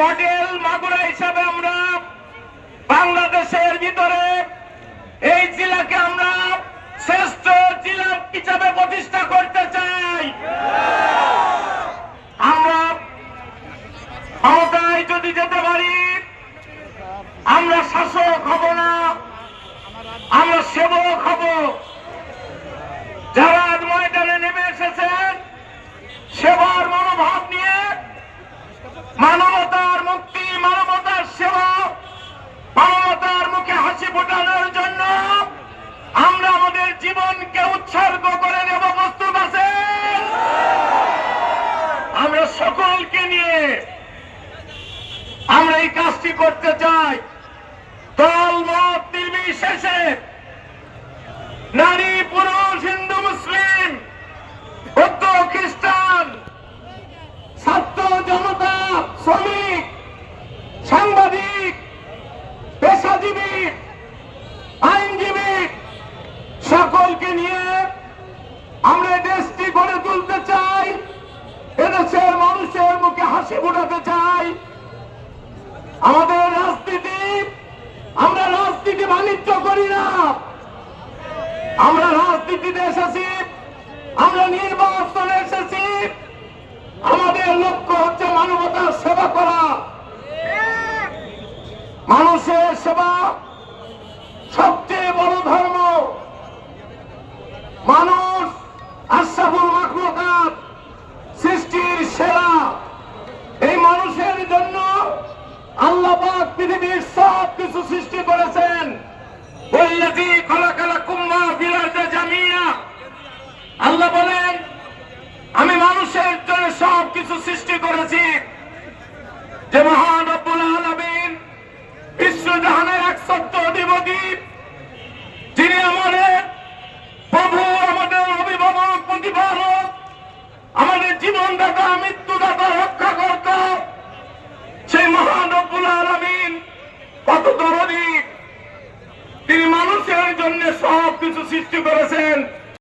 Model Magura হিসাবে আমরা বাংলাদেশের ভিতরে এই জেলাকে আমরা শ্রেষ্ঠ জেলা হিসাবে প্রতিষ্ঠা করতে চাই। আমরা ক্ষমতায় যদি যেতে পারি, আমরা শাসক হব না, আমরা সেবক হব। যারা আজ ময়দানে নেমে এসেছেন সেবার মনোভাব নিয়ে, মানবতার মুক্তি, মানবতার সেবা, মানবতার মুখে হাসি ফোটানোর জন্য আমরা আমাদের জীবনকে উৎসর্গ করে নেব। প্রস্তুত আছে? আমরা সকলকে নিয়ে আমরা এই কাজটি করতে চাই। দল মত নির্বিশেষে, নারী পুরুষ, হিন্দু মুসলিম, বৌদ্ধ খ্রিস্টান, ছাত্র জনতা, শ্রমিক, সাংবাদিক, পেশাজীবী, আইনজীবী, সকলকে নিয়ে আমরা দেশটি গড়ে তুলতে চাই। এদেশের মানুষের মুখে হাসি ফোটাতে চাই। আমাদের রাজনীতি, আমরা রাজনীতি বাণিজ্য করি না, আমরা রাজনীতিতে এসেছি, আমরা নির্বাচনে এসেছি। আমাদের লক্ষ্য হচ্ছে মানবতার সেবা করা। মানুষের সেবা সবচেয়ে বড় ধর্ম। মানুষ আশরাফুল মাখলুকাত, সৃষ্টির সেরা। এই মানুষের জন্য আল্লাহ পাক পৃথিবীর সব কিছু সৃষ্টি করেছেন। ওয়াল্লাযী খালাকা লাকুম মা ফিল আরদি জামিয়া। আল্লাহ বলেন, আমি মানুষের জন্য সব কিছু সৃষ্টি করেছি। যে মহান রব্বুল আলামিন, বিশ্বজাহানের একচ্ছত্র অধিপতি, যিনি আমাদের প্রভু, আমাদের অভিভাবক, প্রতিপালক, আমাদের জীবনদাতা, মৃত্যুদাতা, রক্ষাকর্তা, সেই মহান রব্বুল আলামিন কত দরদী। তিনি মানুষের জন্য সব কিছু সৃষ্টি করেছেন।